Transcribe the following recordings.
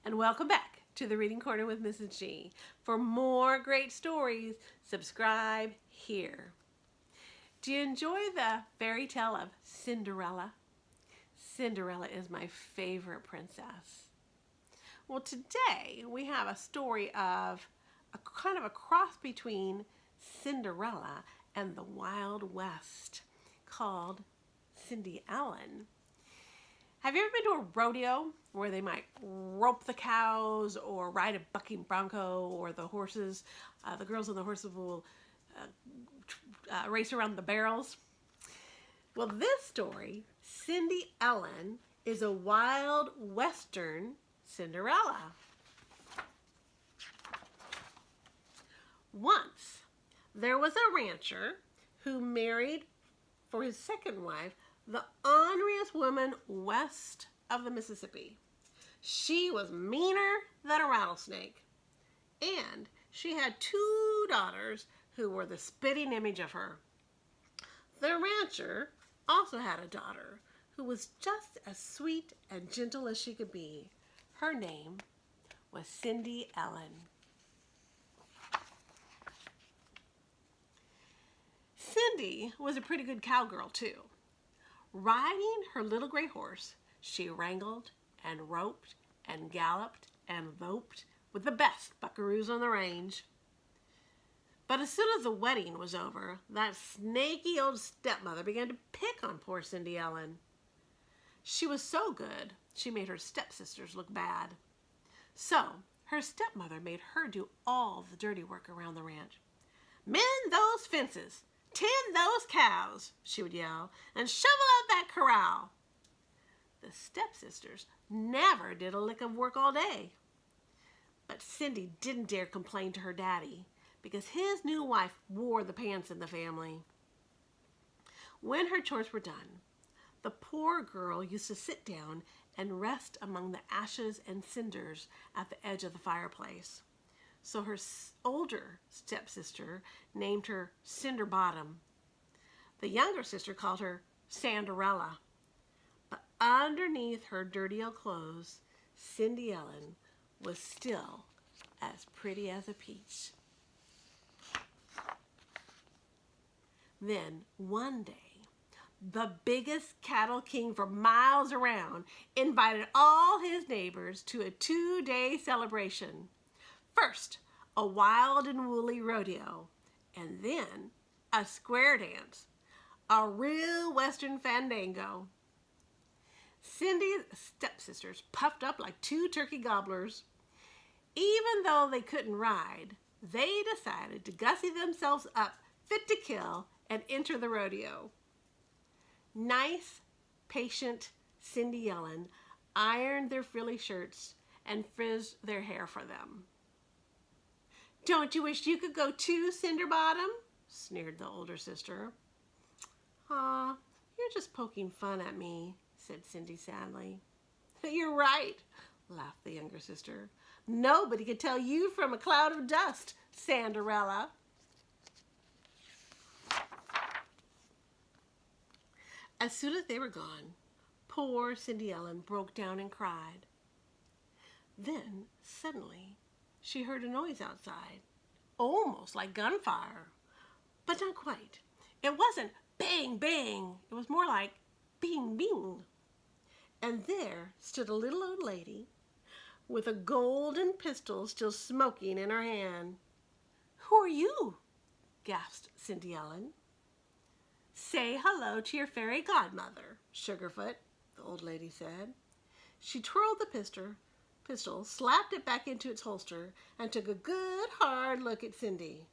and welcome back to the Reading Corner with Mrs. G. For more great stories, subscribe here. Do you enjoy the fairy tale of Cinderella? Cinderella is my favorite princess. Well, today we have a story of a kind of a cross between Cinderella and the Wild West called Cindy Ellen. Have you ever been to a rodeo where they might rope the cows or ride a bucking bronco, or the horses, the girls on the horses will race around the barrels? Well, this story, Cindy Ellen, is a wild western Cinderella. Once, there was a rancher who married for his second wife the orneriest woman west of the Mississippi. She was meaner than a rattlesnake, and she had 2 daughters who were the spitting image of her. The rancher also had a daughter who was just as sweet and gentle as she could be. Her name was Cindy Ellen. Cindy was a pretty good cowgirl too. Riding her little gray horse, she wrangled and roped and galloped and loped with the best buckaroos on the range. But as soon as the wedding was over, that snaky old stepmother began to pick on poor Cindy Ellen. She was so good, she made her stepsisters look bad. So her stepmother made her do all the dirty work around the ranch. "Mend those fences! Tend those cows," she would yell, "and shovel out that corral." The stepsisters never did a lick of work all day. But Cindy didn't dare complain to her daddy, because his new wife wore the pants in the family. When her chores were done, the poor girl used to sit down and rest among the ashes and cinders at the edge of the fireplace. So her older stepsister named her Cinder Bottom. The younger sister called her Cinderella. But underneath her dirty old clothes, Cindy Ellen was still as pretty as a peach. Then one day, the biggest cattle king for miles around invited all his neighbors to a 2-day celebration. First, a wild and woolly rodeo, and then a square dance, a real western fandango. Cindy's stepsisters puffed up like 2 turkey gobblers. Even though they couldn't ride, they decided to gussy themselves up fit to kill and enter the rodeo. Nice, patient Cindy Ellen ironed their frilly shirts and frizzed their hair for them. "Don't you wish you could go too, Cinder Bottom?" sneered the older sister. "Aw, you're just poking fun at me," said Cindy sadly. "You're right," laughed the younger sister. "Nobody could tell you from a cloud of dust, Cinderella." As soon as they were gone, poor Cindy Ellen broke down and cried. Then, suddenly, she heard a noise outside, almost like gunfire, but not quite. It wasn't bang, bang. It was more like bing, bing. And there stood a little old lady with a golden pistol still smoking in her hand. "Who are you?" gasped Cindy Ellen. "Say hello to your fairy godmother, Sugarfoot," the old lady said. She twirled the pistol, slapped it back into its holster, and took a good hard look at Cindy.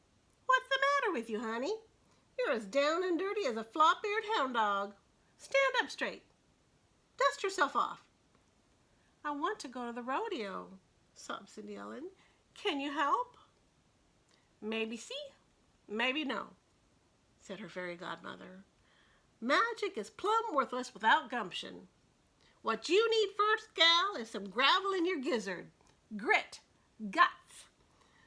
"What's the matter with you, honey? You're as down and dirty as a flop-eared hound dog. Stand up straight. Dust yourself off." "I want to go to the rodeo," sobbed Cindy Ellen. "Can you help?" "Maybe see, maybe no," said her fairy godmother. "Magic is plumb worthless without gumption. What you need first, gal, is some gravel in your gizzard, grit, guts.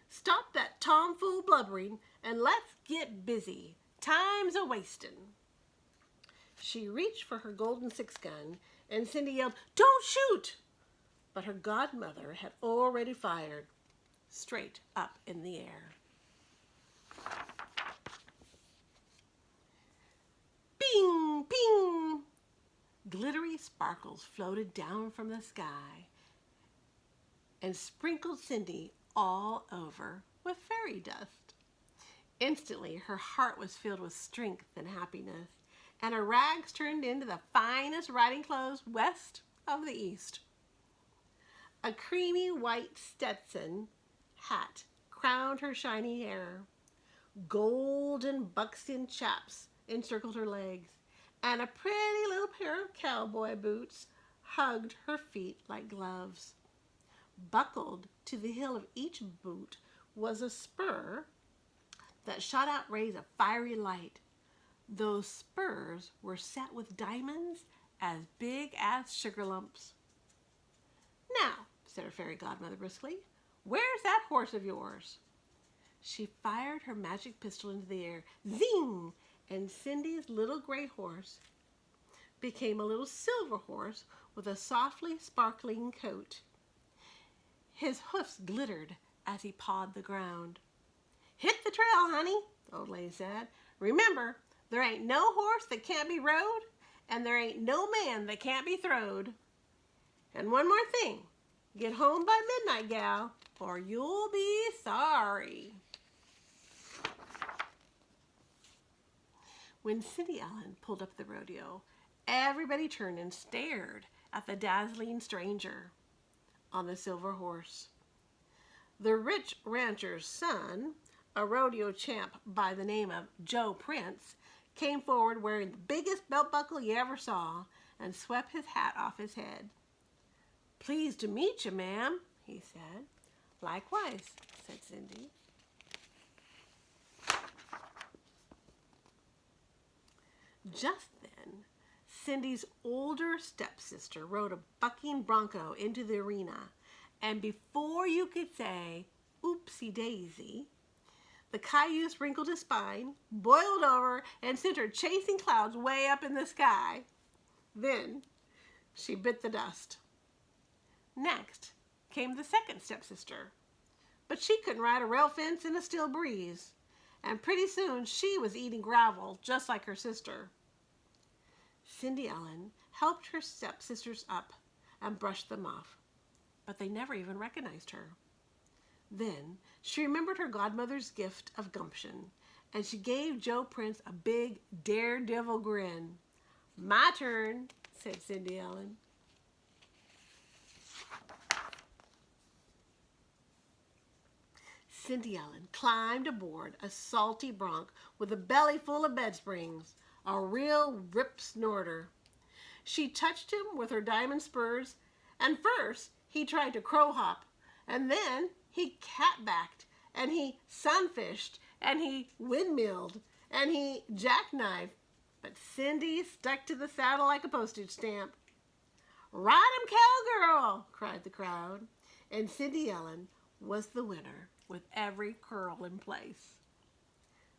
Stop that tomfool blubbering and let's get busy. Time's a-wastin'." She reached for her golden 6-gun, and Cindy yelled, "Don't shoot!" but her godmother had already fired straight up in the air. Bing! Bing! Glittery sparkles floated down from the sky and sprinkled Cindy all over with fairy dust. Instantly, her heart was filled with strength and happiness, and her rags turned into the finest riding clothes west of the east. A creamy white Stetson hat crowned her shiny hair. Golden buckskin chaps encircled her legs, and a pretty little pair of cowboy boots hugged her feet like gloves. Buckled to the heel of each boot was a spur that shot out rays of fiery light. Those spurs were set with diamonds as big as sugar lumps. "Now," said her fairy godmother briskly, "where's that horse of yours?" She fired her magic pistol into the air. Zing! And Cindy's little gray horse became a little silver horse with a softly sparkling coat. His hoofs glittered as he pawed the ground. "Hit the trail, honey," the old lady said. "Remember, there ain't no horse that can't be rode, and there ain't no man that can't be throwed. And one more thing, get home by midnight, gal, or you'll be sorry." When Cindy Ellen pulled up the rodeo, everybody turned and stared at the dazzling stranger on the silver horse. The rich rancher's son, a rodeo champ by the name of Joe Prince, came forward wearing the biggest belt buckle you ever saw and swept his hat off his head. "Pleased to meet you, ma'am," he said. "Likewise," said Cindy. Just then, Cindy's older stepsister rode a bucking bronco into the arena, and before you could say, "Oopsie daisy," the cayuse wrinkled his spine, boiled over, and sent her chasing clouds way up in the sky. Then she bit the dust. Next came the second stepsister, but she couldn't ride a rail fence in a still breeze, and pretty soon she was eating gravel just like her sister. Cindy Ellen helped her stepsisters up and brushed them off, but they never even recognized her. Then she remembered her godmother's gift of gumption, and she gave Joe Prince a big daredevil grin. "My turn," said Cindy Ellen. Cindy Ellen climbed aboard a salty bronc with a belly full of bed springs, a real rip snorter. She touched him with her diamond spurs, and first he tried to crow hop, and then he cat-backed, and he sunfished, and he windmilled, and he jackknifed, but Cindy stuck to the saddle like a postage stamp. "Ride him, cowgirl!" cried the crowd, and Cindy Ellen was the winner with every curl in place.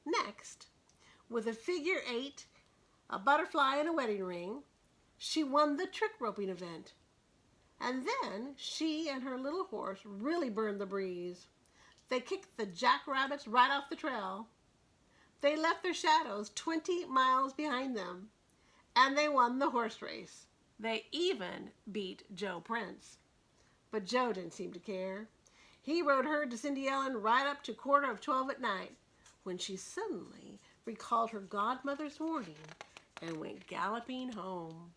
Next, with a figure 8, a butterfly, and a wedding ring, she won the trick roping event. And then she and her little horse really burned the breeze. They kicked the jackrabbits right off the trail. They left their shadows 20 miles behind them, and they won the horse race. They even beat Joe Prince. But Joe didn't seem to care. He rode her to Cindy Ellen right up to 11:15 at night, when she suddenly recalled her godmother's warning and went galloping home.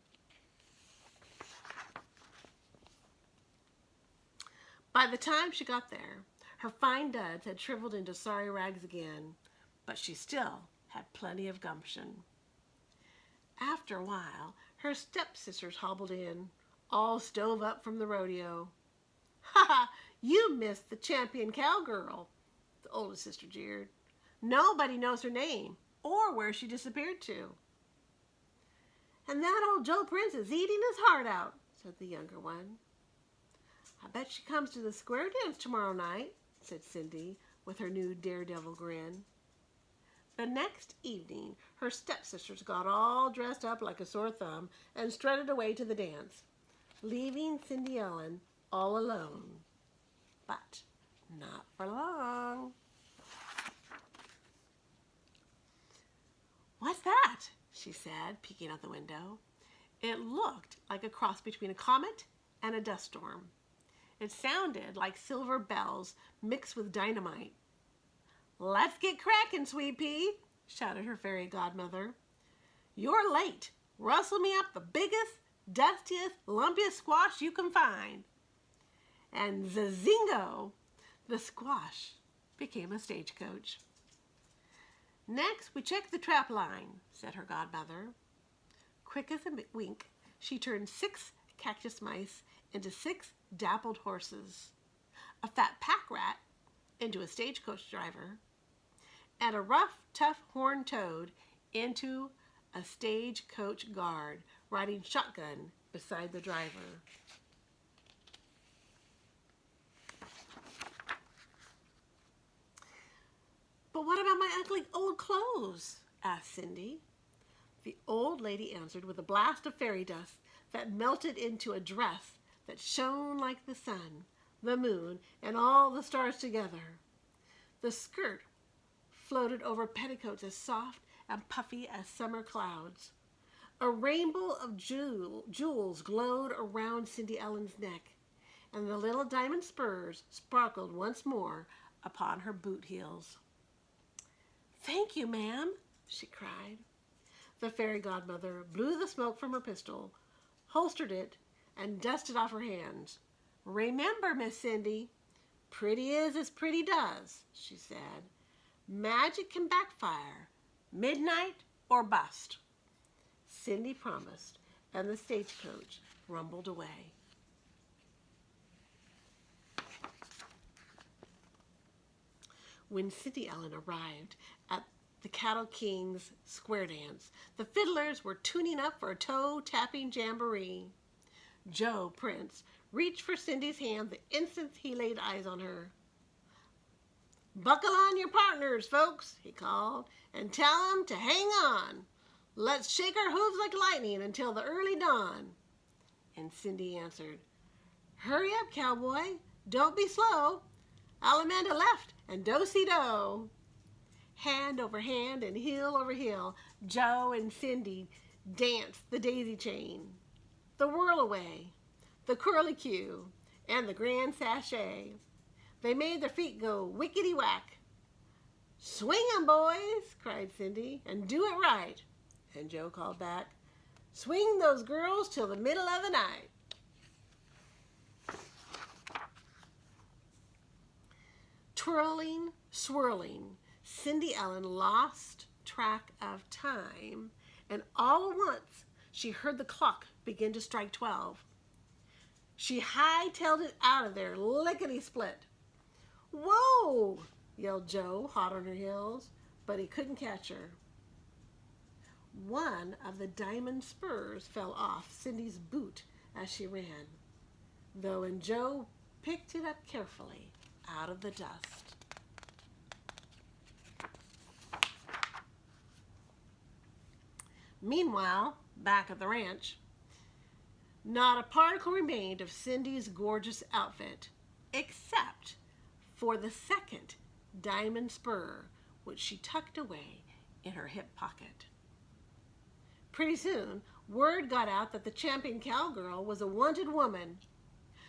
By the time she got there, her fine duds had shriveled into sorry rags again, but she still had plenty of gumption. After a while, her stepsisters hobbled in, all stove up from the rodeo. "Ha ha! You missed the champion cowgirl," the oldest sister jeered. "Nobody knows her name or where she disappeared to." "And that old Joe Prince is eating his heart out," said the younger one. "I bet she comes to the square dance tomorrow night," said Cindy with her new daredevil grin. The next evening, her stepsisters got all dressed up like a sore thumb and strutted away to the dance, leaving Cindy Ellen all alone. But not for long. "What's that?" she said, peeking out the window. It looked like a cross between a comet and a dust storm. It sounded like silver bells mixed with dynamite. "Let's get cracking, sweet pea," shouted her fairy godmother. "You're late. Rustle me up the biggest, dustiest, lumpiest squash you can find." And zazingo, the squash became a stagecoach. "Next, we check the trap line," said her godmother. Quick as a wink, she turned 6 cactus mice into 6 dappled horses, a fat pack rat into a stagecoach driver, and a rough, tough horned toad into a stagecoach guard riding shotgun beside the driver. "But what about my ugly old clothes?" asked Cindy. The old lady answered with a blast of fairy dust that melted into a dress that shone like the sun, the moon, and all the stars together. The skirt floated over petticoats as soft and puffy as summer clouds. A rainbow of jewels glowed around Cindy Ellen's neck, and the little diamond spurs sparkled once more upon her boot heels. "Thank you, ma'am," she cried. The fairy godmother blew the smoke from her pistol, holstered it, and dusted off her hands. "Remember, Miss Cindy, pretty is as pretty does," she said. "Magic can backfire, midnight or bust." Cindy promised, and the stagecoach rumbled away. When Cindy Ellen arrived at the Cattle King's square dance, the fiddlers were tuning up for a toe-tapping jamboree. Joe Prince reached for Cindy's hand the instant he laid eyes on her. "Buckle on your partners, folks," he called, "and tell 'em to hang on. Let's shake our hooves like lightning until the early dawn." And Cindy answered, "Hurry up, cowboy. Don't be slow. Alamanda left and do-si-do." Hand over hand and heel over heel, Joe and Cindy danced the daisy chain, the whirl-away, the curly-cue, and the grand sachet. They made their feet go wickety-whack. "Swing 'em, boys," cried Cindy, "and do it right." And Joe called back, "Swing those girls till the middle of the night." Twirling, swirling, Cindy Ellen lost track of time, and all at once she heard the clock begin to strike 12. She hightailed it out of there, lickety-split. "Whoa!" yelled Joe, hot on her heels, but he couldn't catch her. One of the diamond spurs fell off Cindy's boot as she ran, though, and Joe picked it up carefully out of the dust. Meanwhile, back at the ranch, not a particle remained of Cindy's gorgeous outfit, except for the second diamond spur, which she tucked away in her hip pocket. Pretty soon, word got out that the champion cowgirl was a wanted woman.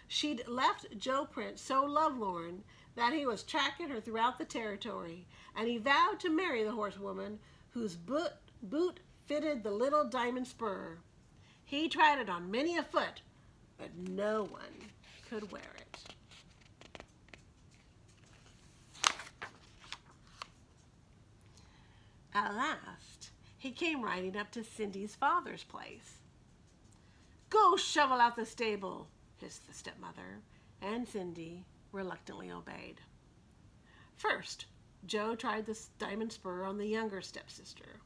She'd left Joe Prince so lovelorn that he was tracking her throughout the territory, and he vowed to marry the horsewoman whose boot fitted the little diamond spur. He tried it on many a foot, but no one could wear it. At last, he came riding up to Cindy's father's place. "Go shovel out the stable," hissed the stepmother, and Cindy reluctantly obeyed. First, Joe tried the diamond spur on the younger stepsister,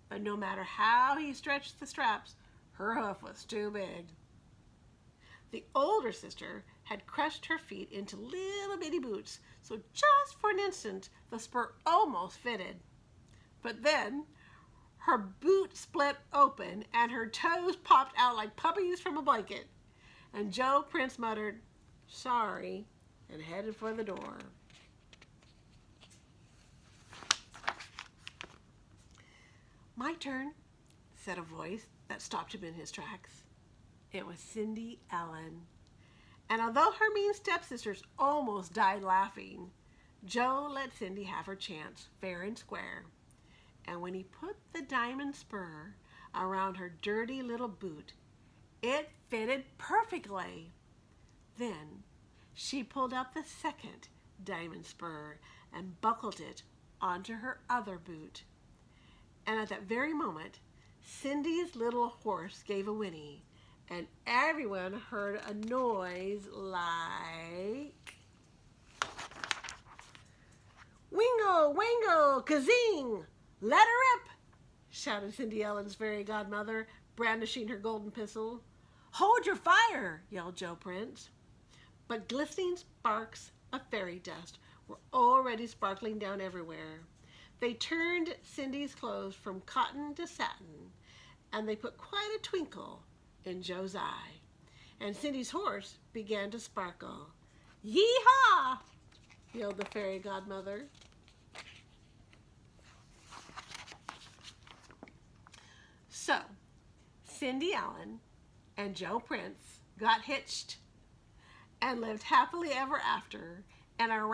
but no matter how he stretched the straps, her hoof was too big. The older sister had crushed her feet into little bitty boots, so just for an instant the spur almost fitted. But then her boot split open and her toes popped out like puppies from a blanket, and Joe Prince muttered, sorry, and headed for the door. My turn, said a voice that stopped him in his tracks. It was Cindy Ellen. And although her mean stepsisters almost died laughing, Joe let Cindy have her chance fair and square. And when he put the diamond spur around her dirty little boot, it fitted perfectly. Then she pulled up the second diamond spur and buckled it onto her other boot. And at that very moment, Cindy's little horse gave a whinny, and everyone heard a noise like, "Wingo, wango, kazing! Let her rip!" shouted Cindy Ellen's fairy godmother, brandishing her golden pistol. "Hold your fire!" yelled Joe Prince. But glistening sparks of fairy dust were already sparkling down everywhere. They turned Cindy's clothes from cotton to satin, and they put quite a twinkle in Joe's eye. And Cindy's horse began to sparkle. "Yee-haw!" yelled the fairy godmother. So, Cindy Ellen and Joe Prince got hitched and lived happily ever after in a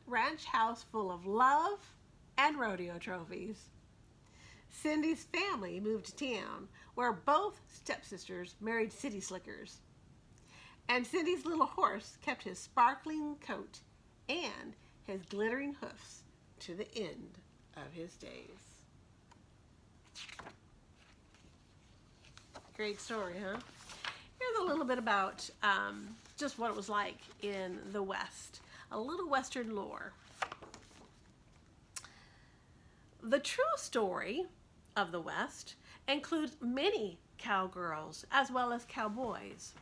ranch house full of love and rodeo trophies. Cindy's family moved to town, where both stepsisters married city slickers. And Cindy's little horse kept his sparkling coat and his glittering hoofs to the end of his days. Great story, huh? Here's a little bit about just what it was like in the West. A little Western lore. The true story of the West includes many cowgirls as well as cowboys.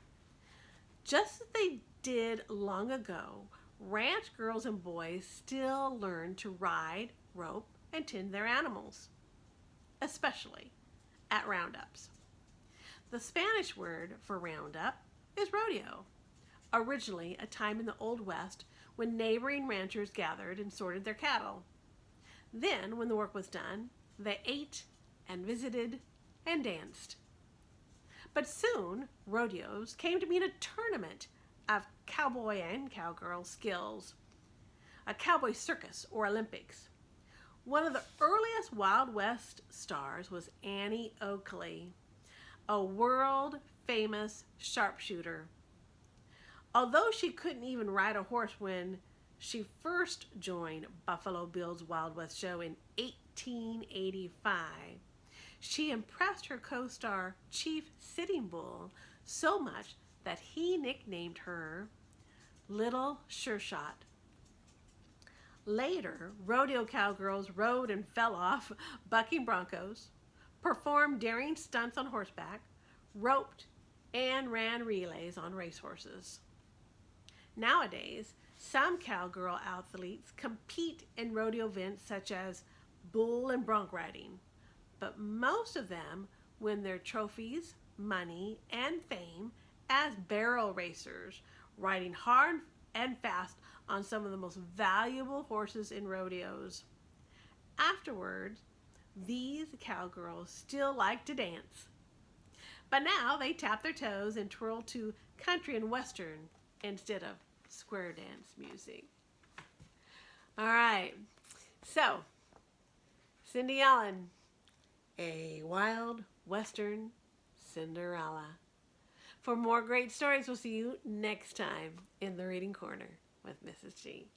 Just as they did long ago, ranch girls and boys still learn to ride, rope, and tend their animals, especially at roundups. The Spanish word for roundup is rodeo, originally a time in the Old West when neighboring ranchers gathered and sorted their cattle. Then, when the work was done, they ate and visited and danced. But soon, rodeos came to mean a tournament of cowboy and cowgirl skills, a cowboy circus or Olympics. One of the earliest Wild West stars was Annie Oakley, a world-famous sharpshooter. Although she couldn't even ride a horse when she first joined Buffalo Bill's Wild West show in 1885, she impressed her co-star Chief Sitting Bull so much that he nicknamed her Little Sure Shot. Later, rodeo cowgirls rode and fell off bucking broncos, performed daring stunts on horseback, roped, and ran relays on racehorses. Nowadays, some cowgirl athletes compete in rodeo events such as bull and bronc riding, but most of them win their trophies, money, and fame as barrel racers, riding hard and fast on some of the most valuable horses in rodeos. Afterwards, these cowgirls still like to dance, but now they tap their toes and twirl to country and western instead of square dance music. All right, so Cindy Ellen, a wild western Cinderella. For more great stories, we'll see you next time in the Reading Corner with Mrs. G.